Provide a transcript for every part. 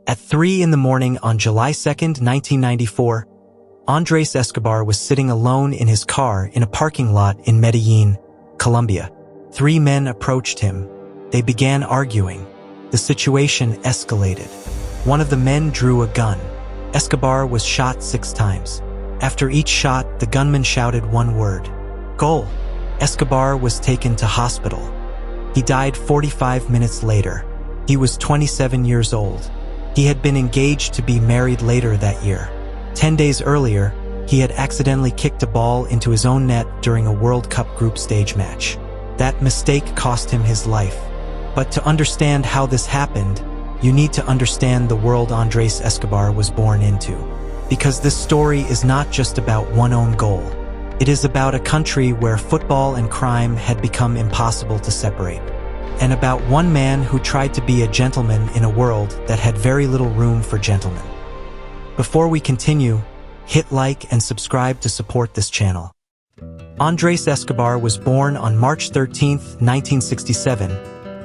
At 3 in the morning on July 2, 1994, Andrés Escobar was sitting alone in his car in a parking lot in Medellín, Colombia. 3 men approached him. They began arguing. The situation escalated. One of the men drew a gun. Escobar was shot 6 times. After each shot, the gunman shouted one word: "Goal." Escobar was taken to hospital. He died 45 minutes later. He was 27 years old. He had been engaged to be married later that year. 10 days earlier, he had accidentally kicked a ball into his own net during a World Cup group stage match. That mistake cost him his life. But to understand how this happened, you need to understand the world Andrés Escobar was born into. Because this story is not just about one own goal. It is about a country where football and crime had become impossible to separate. And about one man who tried to be a gentleman in a world that had very little room for gentlemen. Before we continue, hit like and subscribe to support this channel. Andrés Escobar was born on March 13, 1967,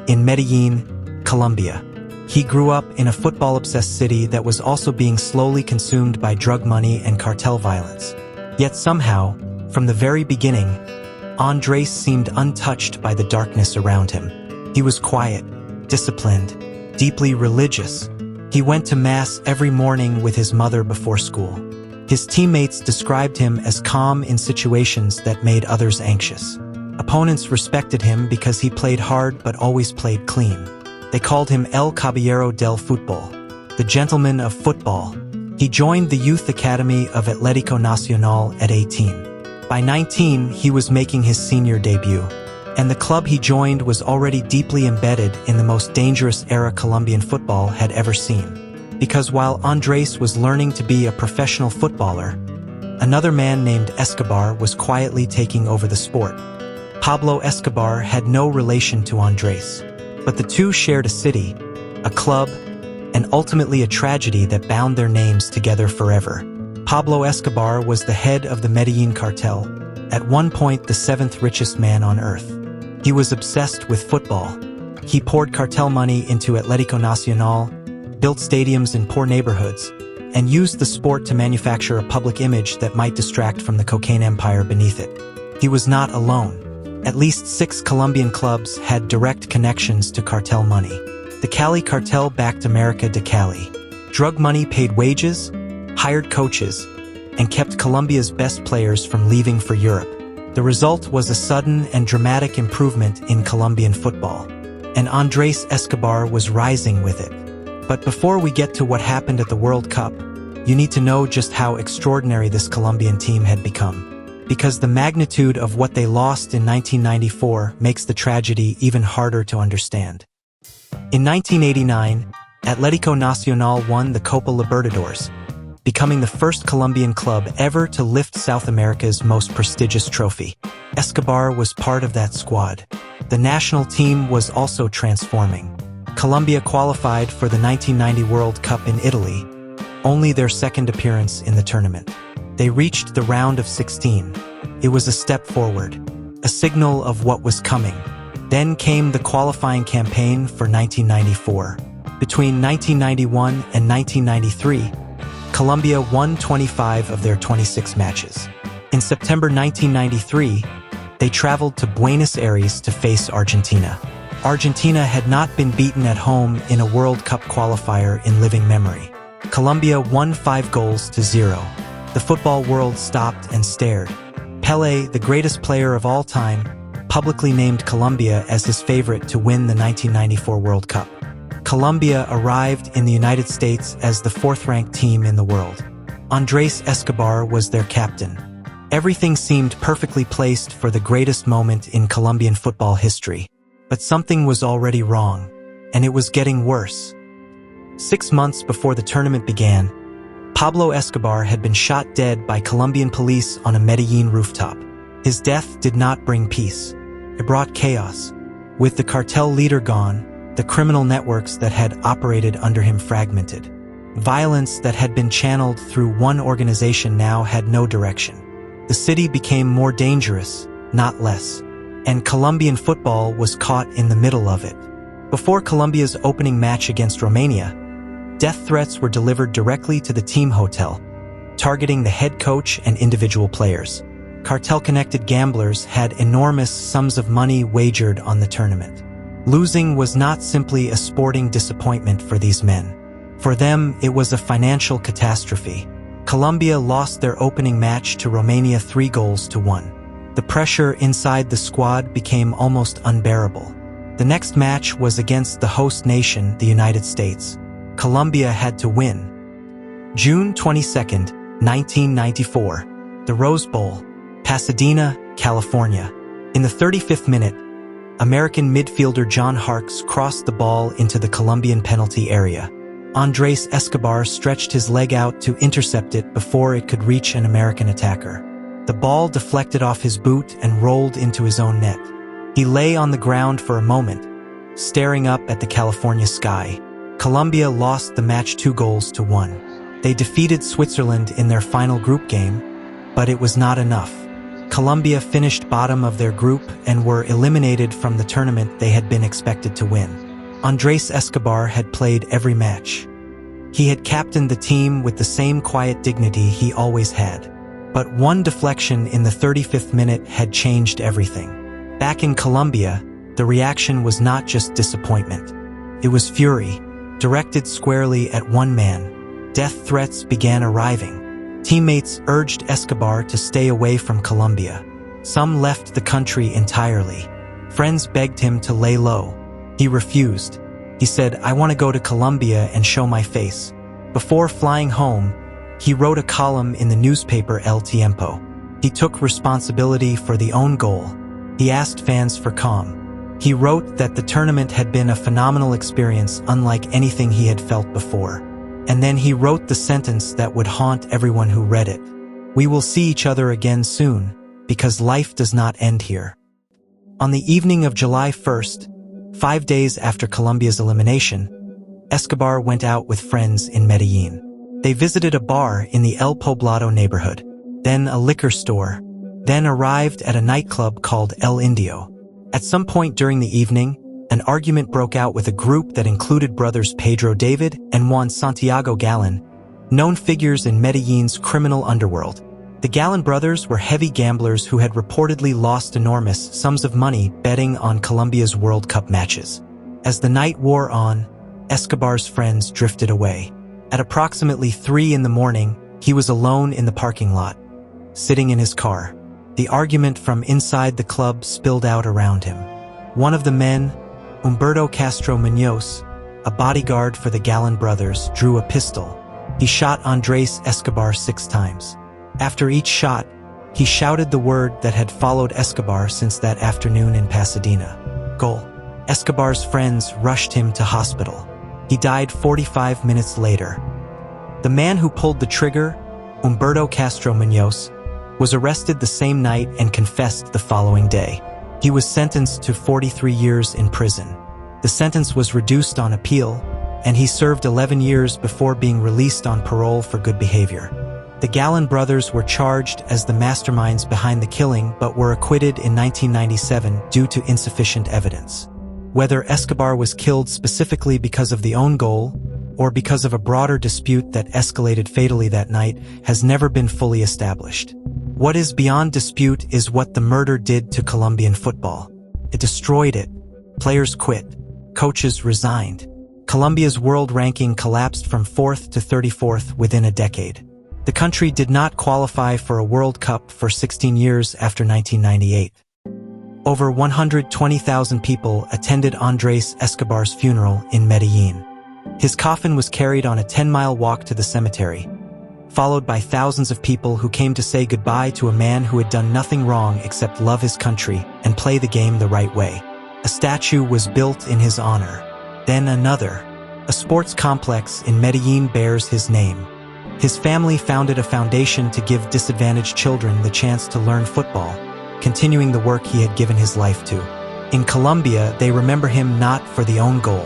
in Medellín, Colombia. He grew up in a football-obsessed city that was also being slowly consumed by drug money and cartel violence. Yet somehow, from the very beginning, Andrés seemed untouched by the darkness around him. He was quiet, disciplined, deeply religious. He went to Mass every morning with his mother before school. His teammates described him as calm in situations that made others anxious. Opponents respected him because he played hard but always played clean. They called him El Caballero del Fútbol, the gentleman of football. He joined the youth academy of Atlético Nacional at 18. By 19, he was making his senior debut. And the club he joined was already deeply embedded in the most dangerous era Colombian football had ever seen. Because while Andrés was learning to be a professional footballer, another man named Escobar was quietly taking over the sport. Pablo Escobar had no relation to Andrés, but the two shared a city, a club, and ultimately a tragedy that bound their names together forever. Pablo Escobar was the head of the Medellín cartel, at one point the 7th richest man on earth. He was obsessed with football. He poured cartel money into Atlético Nacional, built stadiums in poor neighborhoods, and used the sport to manufacture a public image that might distract from the cocaine empire beneath it. He was not alone. At least 6 Colombian clubs had direct connections to cartel money. The Cali cartel backed America de Cali. Drug money paid wages, hired coaches, and kept Colombia's best players from leaving for Europe. The result was a sudden and dramatic improvement in Colombian football, and Andrés Escobar was rising with it. But before we get to what happened at the World Cup, you need to know just how extraordinary this Colombian team had become. Because the magnitude of what they lost in 1994 makes the tragedy even harder to understand. In 1989, Atlético Nacional won the Copa Libertadores, becoming the first Colombian club ever to lift South America's most prestigious trophy. Escobar was part of that squad. The national team was also transforming. Colombia qualified for the 1990 World Cup in Italy, only their second appearance in the tournament. They reached the round of 16. It was a step forward, a signal of what was coming. Then came the qualifying campaign for 1994. Between 1991 and 1993, Colombia won 25 of their 26 matches. In September 1993, they traveled to Buenos Aires to face Argentina. Argentina had not been beaten at home in a World Cup qualifier in living memory. Colombia won 5-0. The football world stopped and stared. Pelé, the greatest player of all time, publicly named Colombia as his favorite to win the 1994 World Cup. Colombia arrived in the United States as the 4th-ranked team in the world. Andrés Escobar was their captain. Everything seemed perfectly placed for the greatest moment in Colombian football history. But something was already wrong, and it was getting worse. 6 months before the tournament began, Pablo Escobar had been shot dead by Colombian police on a Medellín rooftop. His death did not bring peace. It brought chaos. With the cartel leader gone, the criminal networks that had operated under him fragmented. Violence that had been channeled through one organization now had no direction. The city became more dangerous, not less. And Colombian football was caught in the middle of it. Before Colombia's opening match against Romania, Death threats were delivered directly to the team hotel, targeting the head coach and individual players. Cartel-connected gamblers had enormous sums of money wagered on the tournament. Losing was not simply a sporting disappointment for these men. For them, it was a financial catastrophe. Colombia lost their opening match to Romania 3-1. The pressure inside the squad became almost unbearable. The next match was against the host nation, the United States. Colombia had to win. June 22, 1994. The Rose Bowl, Pasadena, California. In the 35th minute, American midfielder John Harkes crossed the ball into the Colombian penalty area. Andrés Escobar stretched his leg out to intercept it before it could reach an American attacker. The ball deflected off his boot and rolled into his own net. He lay on the ground for a moment, staring up at the California sky. Colombia lost the match 2-1. They defeated Switzerland in their final group game, but it was not enough. Colombia finished bottom of their group and were eliminated from the tournament they had been expected to win. Andrés Escobar had played every match. He had captained the team with the same quiet dignity he always had. But one deflection in the 35th minute had changed everything. Back in Colombia, the reaction was not just disappointment. It was fury, directed squarely at one man. Death threats began arriving. Teammates urged Escobar to stay away from Colombia. Some left the country entirely. Friends begged him to lay low. He refused. He said, "I want to go to Colombia and show my face." Before flying home, he wrote a column in the newspaper El Tiempo. He took responsibility for the own goal. He asked fans for calm. He wrote that the tournament had been a phenomenal experience unlike anything he had felt before. And then he wrote the sentence that would haunt everyone who read it. "We will see each other again soon, because life does not end here." On the evening of July 1st, 5 days after Colombia's elimination, Escobar went out with friends in Medellín. They visited a bar in the El Poblado neighborhood, then a liquor store, then arrived at a nightclub called El Indio. At some point during the evening, an argument broke out with a group that included brothers Pedro David and Juan Santiago Galán, known figures in Medellín's criminal underworld. The Galán brothers were heavy gamblers who had reportedly lost enormous sums of money betting on Colombia's World Cup matches. As the night wore on, Escobar's friends drifted away. At approximately 3 in the morning, he was alone in the parking lot, sitting in his car. The argument from inside the club spilled out around him. One of the men, Humberto Castro Muñoz, a bodyguard for the Galán brothers, drew a pistol. He shot Andrés Escobar 6 times. After each shot, he shouted the word that had followed Escobar since that afternoon in Pasadena: "Goal." Escobar's friends rushed him to hospital. He died 45 minutes later. The man who pulled the trigger, Humberto Castro Muñoz, was arrested the same night and confessed the following day. He was sentenced to 43 years in prison. The sentence was reduced on appeal, and he served 11 years before being released on parole for good behavior. The Galán brothers were charged as the masterminds behind the killing but were acquitted in 1997 due to insufficient evidence. Whether Escobar was killed specifically because of the own goal or because of a broader dispute that escalated fatally that night has never been fully established. What is beyond dispute is what the murder did to Colombian football. It destroyed it. Players quit. Coaches resigned. Colombia's world ranking collapsed from 4th to 34th within a decade. The country did not qualify for a World Cup for 16 years after 1998. Over 120,000 people attended Andrés Escobar's funeral in Medellín. His coffin was carried on a 10-mile walk to the cemetery, followed by thousands of people who came to say goodbye to a man who had done nothing wrong except love his country and play the game the right way. A statue was built in his honor. Then another. A sports complex in Medellín bears his name. His family founded a foundation to give disadvantaged children the chance to learn football, continuing the work he had given his life to. In Colombia, they remember him not for the own goal.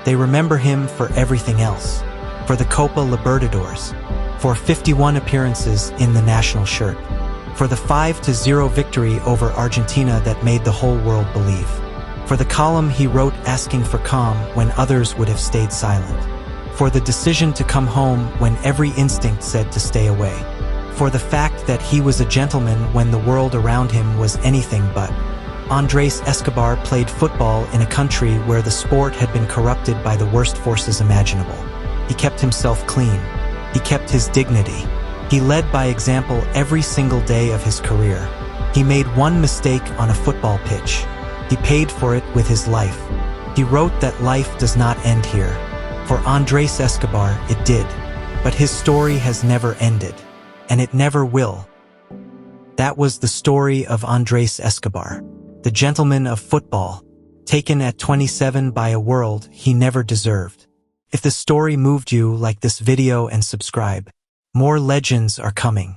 They remember him for everything else. For the Copa Libertadores. For 51 appearances in the national shirt. For the 5-0 victory over Argentina that made the whole world believe. For the column he wrote asking for calm when others would have stayed silent. For the decision to come home when every instinct said to stay away. For the fact that he was a gentleman when the world around him was anything but. Andrés Escobar played football in a country where the sport had been corrupted by the worst forces imaginable. He kept himself clean. He kept his dignity. He led by example every single day of his career. He made one mistake on a football pitch. He paid for it with his life. He wrote that life does not end here. For Andrés Escobar, it did. But his story has never ended. And it never will. That was the story of Andrés Escobar, the gentleman of football, taken at 27 by a world he never deserved. If the story moved you, like this video and subscribe. More legends are coming.